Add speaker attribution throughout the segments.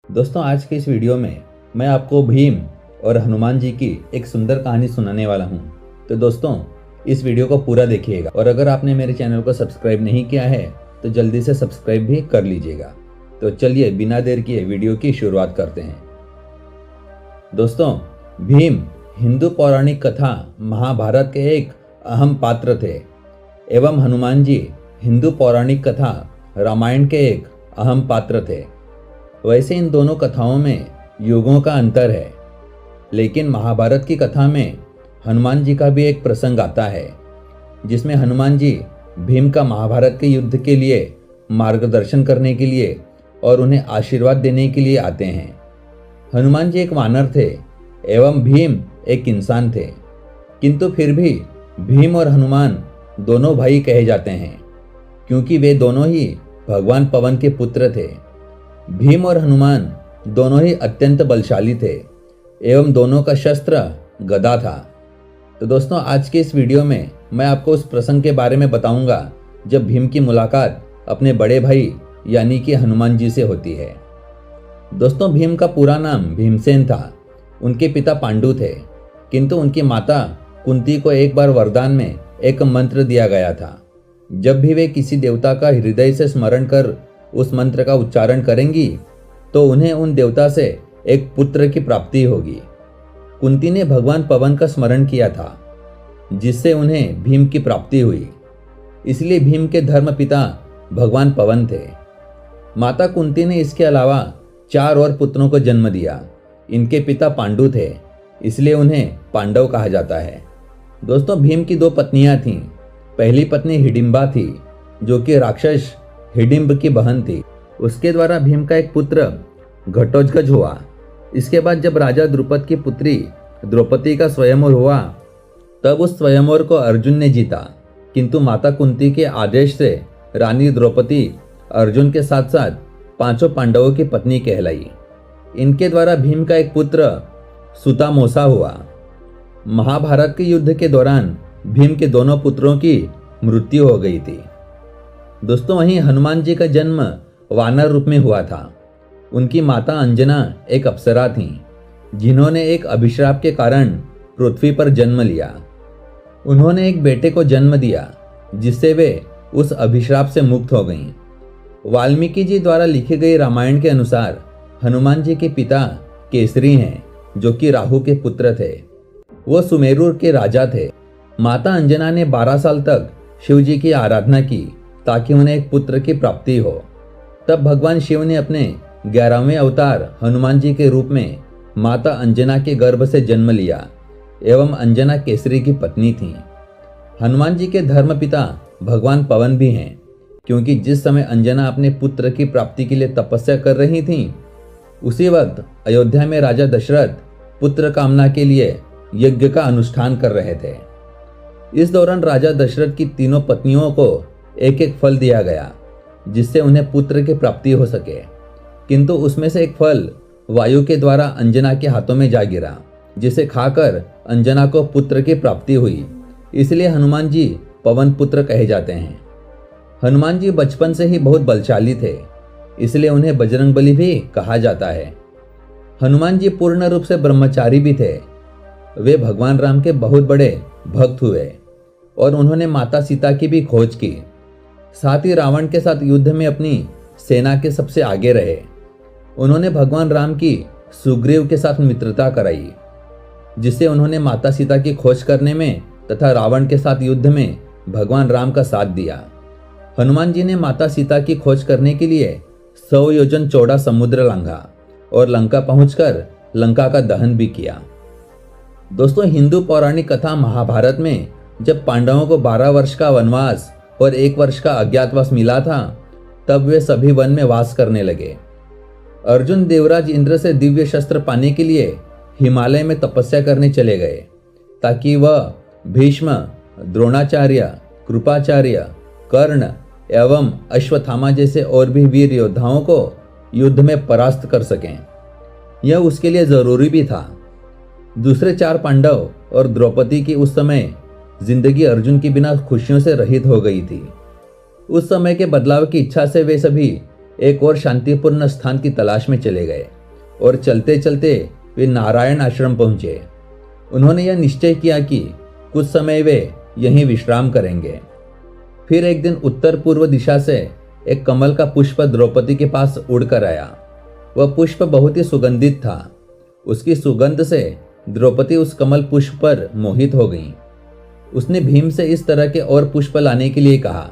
Speaker 1: दोस्तों, आज के इस वीडियो में मैं आपको भीम और हनुमान जी की एक सुंदर कहानी सुनाने वाला हूं। तो दोस्तों, इस वीडियो को पूरा देखिएगा और अगर आपने मेरे चैनल को सब्सक्राइब नहीं किया है तो जल्दी से सब्सक्राइब भी कर लीजिएगा। तो चलिए बिना देर किए वीडियो की शुरुआत करते हैं। दोस्तों, भीम हिंदू पौराणिक कथा महाभारत के एक अहम पात्र थे एवं हनुमान जी हिंदू पौराणिक कथा रामायण के एक अहम पात्र थे। वैसे इन दोनों कथाओं में युगों का अंतर है, लेकिन महाभारत की कथा में हनुमान जी का भी एक प्रसंग आता है जिसमें हनुमान जी भीम का महाभारत के युद्ध के लिए मार्गदर्शन करने के लिए और उन्हें आशीर्वाद देने के लिए आते हैं। हनुमान जी एक वानर थे एवं भीम एक इंसान थे, किंतु फिर भी भीम और हनुमान दोनों भाई कहे जाते हैं क्योंकि वे दोनों ही भगवान पवन के पुत्र थे। भीम और हनुमान दोनों ही अत्यंत बलशाली थे एवं दोनों का शस्त्र गदा था। तो दोस्तों, आज के इस वीडियो में मैं आपको उस प्रसंग के बारे में बताऊंगा जब भीम की मुलाकात अपने बड़े भाई यानी कि हनुमान जी से होती है। दोस्तों, भीम का पूरा नाम भीमसेन था। उनके पिता पांडु थे, किंतु उनकी माता कुंती को एक बार वरदान में एक मंत्र दिया गया था। जब भी वे किसी देवता का हृदय से स्मरण कर उस मंत्र का उच्चारण करेंगी तो उन्हें उन देवता से एक पुत्र की प्राप्ति होगी। कुंती ने भगवान पवन का स्मरण किया था जिससे उन्हें भीम की प्राप्ति हुई, इसलिए भीम के धर्म पिता भगवान पवन थे। माता कुंती ने इसके अलावा 4 और पुत्रों को जन्म दिया। इनके पिता पांडु थे, इसलिए उन्हें पांडव कहा जाता है। दोस्तों, भीम की 2 पत्नियां थीं। पहली पत्नी हिडिंबा थी जो कि राक्षस हिडिंब की बहन थी। उसके द्वारा भीम का एक पुत्र घटोत्कच हुआ। इसके बाद जब राजा द्रुपद की पुत्री द्रौपदी का स्वयंवर हुआ तब उस स्वयंवर को अर्जुन ने जीता, किंतु माता कुंती के आदेश से रानी द्रौपदी अर्जुन के साथ साथ 5 पांडवों की पत्नी कहलाई। इनके द्वारा भीम का एक पुत्र सुतामोसा हुआ। महाभारत के युद्ध के दौरान भीम के दोनों पुत्रों की मृत्यु हो गई थी। दोस्तों, वहीं हनुमान जी का जन्म वानर रूप में हुआ था। उनकी माता अंजना एक अप्सरा थीं जिन्होंने एक अभिशाप के कारण पृथ्वी पर जन्म लिया। उन्होंने एक बेटे को जन्म दिया जिससे वे उस अभिशाप से मुक्त हो गईं। वाल्मीकि जी द्वारा लिखी गई रामायण के अनुसार हनुमान जी के पिता केसरी हैं जो कि राहु के पुत्र थे। वो सुमेरु के राजा थे। माता अंजना ने 12 साल तक शिव जी की आराधना की ताकि उन्हें एक पुत्र की प्राप्ति हो। तब भगवान शिव ने अपने 11वें अवतार हनुमान जी के रूप में माता अंजना के गर्भ से जन्म लिया एवं अंजना केसरी की पत्नी थी। हनुमान जी के धर्मपिता भगवान पवन भी हैं, क्योंकि जिस समय अंजना अपने पुत्र की प्राप्ति के लिए तपस्या कर रही थी उसी वक्त अयोध्या में राजा दशरथ पुत्र कामना के लिए यज्ञ का अनुष्ठान कर रहे थे। इस दौरान राजा दशरथ की तीनों पत्नियों को एक एक फल दिया गया जिससे उन्हें पुत्र की प्राप्ति हो सके, किंतु उसमें से एक फल वायु के द्वारा अंजना के हाथों में जा गिरा जिसे खाकर अंजना को पुत्र की प्राप्ति हुई। इसलिए हनुमान जी पवन पुत्र कहे जाते हैं। हनुमान जी बचपन से ही बहुत बलशाली थे, इसलिए उन्हें बजरंगबली भी कहा जाता है। हनुमान जी पूर्ण रूप से ब्रह्मचारी भी थे। वे भगवान राम के बहुत बड़े भक्त हुए और उन्होंने माता सीता की भी खोज की। साथ ही रावण के साथ युद्ध में अपनी सेना के सबसे आगे रहे। उन्होंने भगवान राम की सुग्रीव के साथ मित्रता कराई जिससे उन्होंने माता सीता की खोज करने में तथा रावण के साथ युद्ध में भगवान राम का साथ दिया। हनुमान जी ने माता सीता की खोज करने के लिए 100 योजन चौड़ा समुद्र लांघा और लंका पहुंचकर लंका का दहन भी किया। दोस्तों, हिंदू पौराणिक कथा महाभारत में जब पांडवों को 12 वर्ष का वनवास और 1 वर्ष का अज्ञातवास मिला था तब वे सभी वन में वास करने लगे। अर्जुन देवराज इंद्र से दिव्य शस्त्र पाने के लिए हिमालय में तपस्या करने चले गए ताकि वह भीष्म, द्रोणाचार्य, कृपाचार्य, कर्ण एवं अश्वत्थामा जैसे और भी वीर योद्धाओं को युद्ध में परास्त कर सकें। यह उसके लिए जरूरी भी था। दूसरे 4 पांडव और द्रौपदी की उस समय जिंदगी अर्जुन के बिना खुशियों से रहित हो गई थी। उस समय के बदलाव की इच्छा से वे सभी एक और शांतिपूर्ण स्थान की तलाश में चले गए और चलते चलते वे नारायण आश्रम पहुंचे। उन्होंने यह निश्चय किया कि कुछ समय वे यहीं विश्राम करेंगे। फिर एक दिन उत्तर पूर्व दिशा से एक कमल का पुष्प द्रौपदी के पास उड़कर आया। वह पुष्प बहुत ही सुगंधित था। उसकी सुगंध से द्रौपदी उस कमल पुष्प पर मोहित हो गई। उसने भीम से इस तरह के और पुष्प लाने के लिए कहा।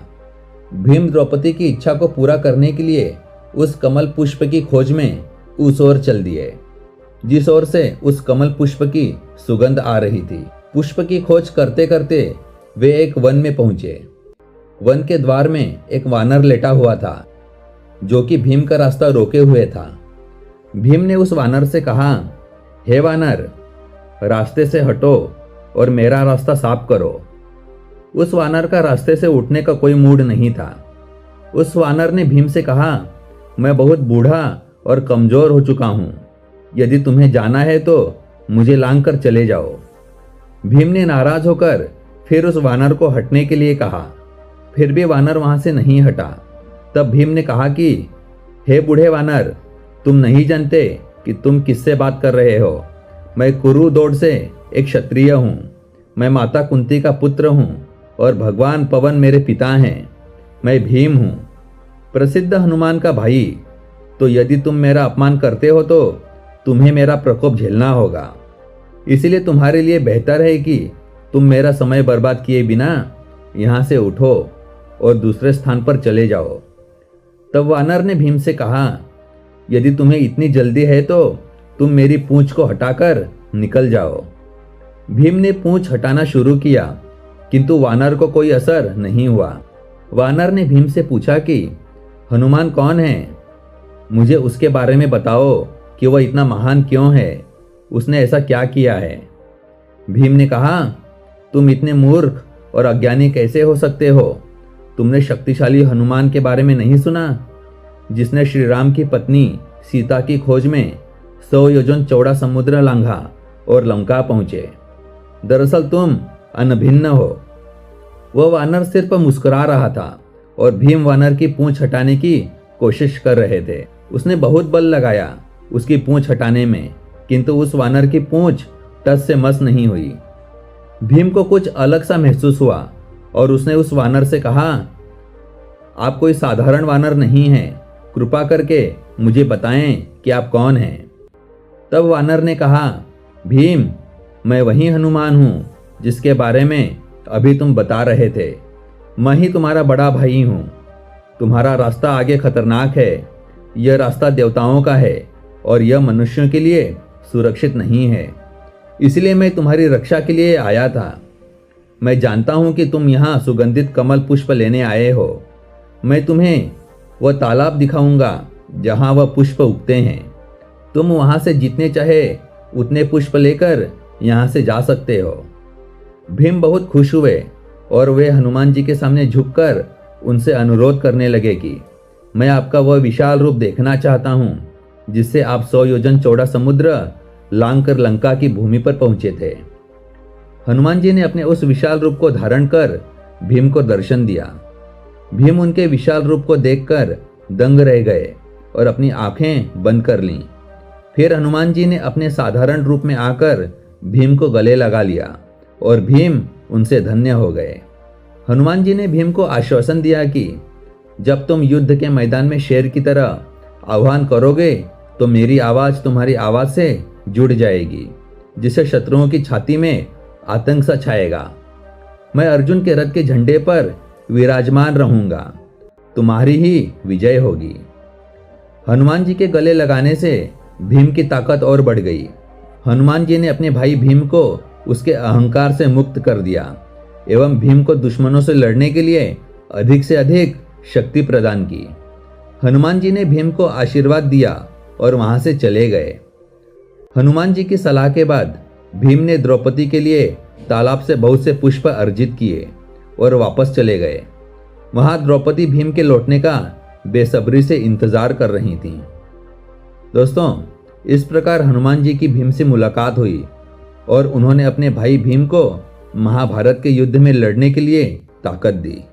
Speaker 1: भीम द्रौपदी की इच्छा को पूरा करने के लिए उस कमल पुष्प की खोज में उस ओर चल दिए जिस ओर से उस कमल पुष्प की सुगंध आ रही थी। पुष्प की खोज करते करते वे एक वन में पहुंचे। वन के द्वार में एक वानर लेटा हुआ था जो कि भीम का रास्ता रोके हुए था। भीम ने उस वानर से कहा, हे वानर, रास्ते से हटो और मेरा रास्ता साफ करो। उस वानर का रास्ते से उठने का कोई मूड नहीं था। उस वानर ने भीम से कहा, मैं बहुत बूढ़ा और कमजोर हो चुका हूं। यदि तुम्हें जाना है तो मुझे लांग कर चले जाओ। भीम ने नाराज होकर फिर उस वानर को हटने के लिए कहा। फिर भी वानर वहां से नहीं हटा। तब भीम ने कहा कि हे बूढ़े वानर, तुम नहीं जानते कि तुम किससे बात कर रहे हो। मैं कुरु दौड़ से एक क्षत्रिय हूं। मैं माता कुंती का पुत्र हूं और भगवान पवन मेरे पिता हैं। मैं भीम हूं, प्रसिद्ध हनुमान का भाई। तो यदि तुम मेरा अपमान करते हो तो तुम्हें मेरा प्रकोप झेलना होगा। इसलिए तुम्हारे लिए बेहतर है कि तुम मेरा समय बर्बाद किए बिना यहां से उठो और दूसरे स्थान पर चले जाओ। तब वानर ने भीम से कहा, यदि तुम्हें इतनी जल्दी है तो तुम मेरी पूंछ को हटाकर निकल जाओ। भीम ने पूंछ हटाना शुरू किया किंतु वानर को कोई असर नहीं हुआ। वानर ने भीम से पूछा कि हनुमान कौन है? मुझे उसके बारे में बताओ कि वह इतना महान क्यों है। उसने ऐसा क्या किया है? भीम ने कहा, तुम इतने मूर्ख और अज्ञानी कैसे हो सकते हो? तुमने शक्तिशाली हनुमान के बारे में नहीं सुना, जिसने श्री राम की पत्नी सीता की खोज में 100 योजन चौड़ा समुद्र लांघा और लंका पहुंचे। दरअसल तुम अनभिन्न हो। वह वानर सिर्फ मुस्कुरा रहा था और भीम वानर की पूंछ हटाने की कोशिश कर रहे थे। उसने बहुत बल लगाया उसकी पूंछ हटाने में, किंतु उस वानर की पूंछ टस से मस नहीं हुई। भीम को कुछ अलग सा महसूस हुआ और उसने उस वानर से कहा, आप कोई साधारण वानर नहीं हैं। कृपा करके मुझे बताएं कि आप कौन हैं। तब वानर ने कहा, भीम, मैं वही हनुमान हूं जिसके बारे में अभी तुम बता रहे थे। मैं ही तुम्हारा बड़ा भाई हूं। तुम्हारा रास्ता आगे खतरनाक है। यह रास्ता देवताओं का है और यह मनुष्यों के लिए सुरक्षित नहीं है। इसलिए मैं तुम्हारी रक्षा के लिए आया था। मैं जानता हूं कि तुम यहाँ सुगंधित कमल पुष्प लेने आए हो। मैं तुम्हें वह तालाब दिखाऊंगा जहां वह पुष्प उगते हैं। तुम वहां से जितने चाहे उतने पुष्प लेकर यहां से जा सकते हो। भीम बहुत खुश हुए और वे हनुमान जी के सामने झुककर उनसे अनुरोध करने लगे कि मैं आपका वह विशाल रूप देखना चाहता हूं जिससे आप 100 योजन चौड़ा समुद्र लांघ कर लंका की भूमि पर पहुंचे थे। हनुमान जी ने अपने उस विशाल रूप को धारण कर भीम को दर्शन दिया। भीम उनके विशाल रूप को देखकर दंग रह गए और अपनी आंखें बंद कर लीं। फिर हनुमान जी ने अपने साधारण रूप में आकर भीम को गले लगा लिया और भीम उनसे धन्य हो गए। हनुमान जी ने भीम को आश्वासन दिया कि जब तुम युद्ध के मैदान में शेर की तरह आह्वान करोगे तो मेरी आवाज तुम्हारी आवाज से जुड़ जाएगी, जिससे शत्रुओं की छाती में आतंक सा छाएगा। मैं अर्जुन के रथ के झंडे पर विराजमान रहूंगा। तुम्हारी ही विजय होगी। हनुमान जी के गले लगाने से भीम की ताकत और बढ़ गई। हनुमान जी ने अपने भाई भीम को उसके अहंकार से मुक्त कर दिया एवं भीम को दुश्मनों से लड़ने के लिए अधिक से अधिक शक्ति प्रदान की। हनुमान जी ने भीम को आशीर्वाद दिया और वहां से चले गए। हनुमान जी की सलाह के बाद भीम ने द्रौपदी के लिए तालाब से बहुत से पुष्प अर्जित किए और वापस चले गए। वहां द्रौपदी भीम के लौटने का बेसब्री से इंतजार कर रही थीं। दोस्तों, इस प्रकार हनुमान जी की भीम से मुलाकात हुई और उन्होंने अपने भाई भीम को महाभारत के युद्ध में लड़ने के लिए ताकत दी।